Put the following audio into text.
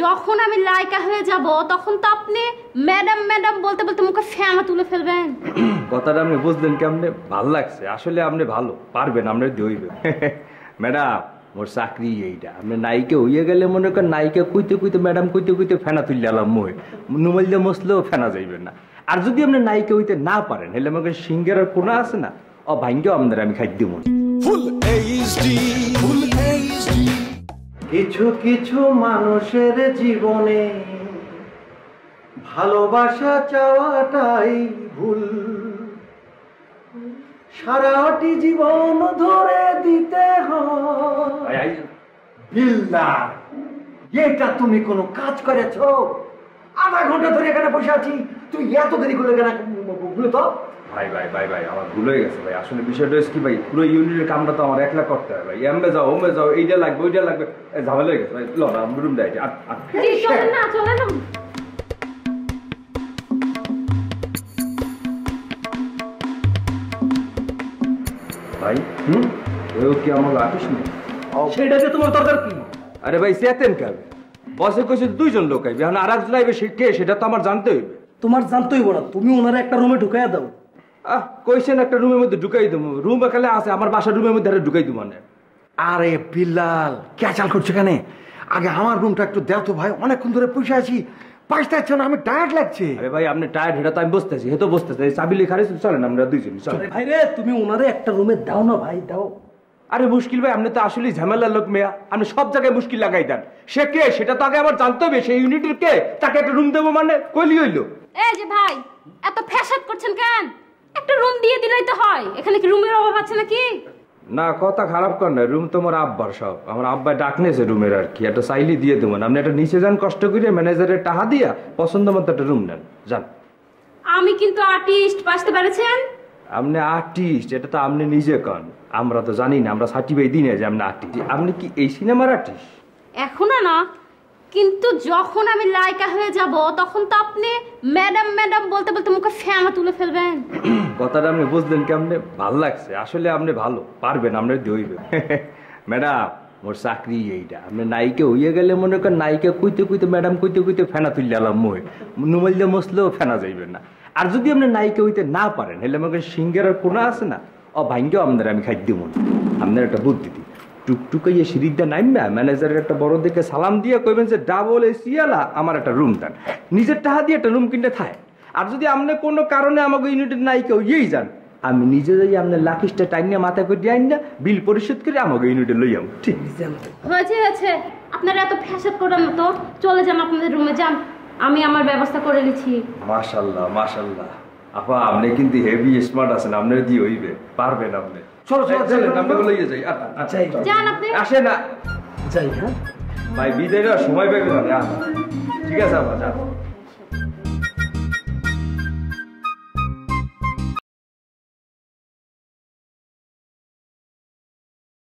যখন আমি লাইকা হয়ে যাব তখন তো আপনি ম্যাডাম ম্যাডাম বলতে বলতে মুখে ফেনা তুলে ফেলবেন। কথাটা আপনি বুঝলেন কেমনে? ভালো লাগছে আসলে, আপনি ভালো পারবেন, আপনি দইবে। ম্যাডাম মোর চাকরি এইটা, আপনি নাইকে হইয়া গেলে মনে করেন নাইকে কইতে কইতে ম্যাডাম কইতে কইতে ফেনা তুলে আলাম মই নুমাইল দিয়ে মসলেও ফেনা যাইবেন না। আর যদি আপনি নাইকে হইতে না পারেন হলে আমাকে সিঙ্গের আর কোনা আছে না, ও ভাঙ্গেও আমাদের আমি খাই দিব। কিছু কিছু মানুষের জীবনে ভালোবাসা চাওয়াটাই ভুল, সারাটি জীবন ধরে দিতে হয়। বিল্লাহ, এটা তুমি কোনো কাজ করেছো? আধা ঘন্টা ধরে এখানে বসে আছি, তুই এত দেরি করলে কেন? ভুলে তো ভাই ভাই ভাই ভাই আমার ভুল হয়ে গেছে ভাই। আসলে বিষয়টা হচ্ছে কি ভাই, পুরো ইউনিটের কামটা তো আমার একলা করতে হয় ভাই। এমবে যাও ওমে যাও, এইটা লাগবে ওইটা লাগবে, ঝামেলা হয়ে গেছে ভাই। লো না রুম দেয় না চলে না ভাই। ও কি আমার আর্টিস্ট নেই? সেটাকে তোমার দরকার কি? আরে ভাই চেতেন কে? বসে কইছে দুইজন লোক আইবে, এখন আর একজন আইবে, সে কে সেটা তো আমার জানতে হইবে। তোমার জানতেই বড়, তুমি ওনারা একটা রুমে ঢুকাইয়া দাও। কইছেন একটা রুমের মধ্যে ঢুকাই দেবো, রুম এখানে আছে আমার বাসার রুমের মধ্যে ঢুকাই দেবো মানে। আরে বিল্লাল ক্যাচাল করছে কেন? আগে আমার রুমটা একটু দেও তো ভাই, অনেকক্ষণ ধরে বসে আছি, পাঁচটা হচ্ছে না, আমি টায়ার্ড লাগছে। আরে ভাই আপনি টায়ার্ড, এটা তো আমি বসতেছি, হে তো বসতেছি, চাবি লেখা রয়েছে, চলেন আমরা দুইজন চলেন। ভাই রে তুমি ওনারে একটা রুমে দাও না ভাই, দাও। আরে মুশকিল ভাই, আপনি তো আসলেই ঝামেলার লোক মেয়া, আপনি সব জায়গায় মুশকিল লাগাই দেন। সে কে সেটা তো আগে আমার জানতে হবে, সেই ইউনিটের কে, তাকে একটা রুম দেবো মানে কইলি হইলো। এই যে ভাই এত ফ্যাসাদ করছেন কেন? একটা রুম দিয়ে দিলেই তো হয়, এখানে কি রুমের অভাব আছে নাকি? না কথা খারাপ কর না, রুম তোমার আব্বার সব, আমার আব্বাই ডাক নিয়েছে রুমের আর কি, একটা চাইলি দিয়ে দেবো না। আপনি একটা নিচে যান কষ্ট করে, ম্যানেজারের টাকা দিয়া পছন্দ মতো একটা রুম নেন, যান। আমি কিন্তু আর্টিস্ট, বুঝতে পেরেছেন? আপনি আর্টিস্ট এটা তো আপনি নিজে কন, আমরা তো জানি না, আমরা সার্টিফিকেট দিই না যে আপনি আর্টিস্ট। আপনি কি এই সিনেমার আর্টিস্ট? এখনো না, কিন্তু যখন আমি লাইকা হয়ে যাব তখন তো আপনি ম্যাডাম ম্যাডাম বলতে বলতে মুখে ফেনা তুলে ফেলবেন। কথাটা আপনি বুঝলেন কেমনে? ভালো লাগছে আসলে, আপনি ভালো পারবেন, আপনি দইবে। ম্যাডাম মোর চাকরি এইটা, আপনি নাইকে হইয়া গেলে মনে করেন নাইকে কইতে কইতে ম্যাডাম কইতে কইতে ফেনা তুলে আলাম মই নুমাইল দিয়ে মসলেও ফেনা যাইবেন না। আর যদি আপনি নাইকে হইতে না পারেন হলে আমাকে সিঙ্গের আর কোনা আছে না, ও ভাঙ্গেও আমাদের আমি খাই দিব। আপনার একটা বুদ্ধি দিই, টুকটুকাইয়ে সিঁড়িটা নামবা ম্যানেজারের একটা বড় দিকে সালাম দিয়ে কইবেন যে ডাবল এসি আলা আমার একটা রুম দেন, নিজের টাকা দিয়ে একটা রুম কিনতে থায়। আর যদি আপনি কোনো কারণে আমাকে ইউনিটের নাইকে হইয়েই যান, আমি নিজে যাই আপনার লাকিসটা টাইম নিয়ে মাথায় করে দিয়ে আইন না, বিল পরিশোধ করে আমাকে ইউনিটে লই যাবো। ঠিক হয়েছে, আপনারা এত ফ্যাসাদ করেন না তো, চলে যান আপনাদের রুমে যান, আমি আমার ব্যবস্থা করে নিচ্ছি। মাশাআল্লাহ মাশাআল্লাহ আপা, আপনি কিন্তু হেভি স্মার্ট আছেন, আপনার দিয়ে হইবে, পারবেন আপনি। চলো চলো চলেন, আপনাকে লইয়ে যাই। আচ্ছা যান আপনি, আসে না যাই। হ্যাঁ ভাই বিদায় সময় পাইবে না। ঠিক আছে আপা যান।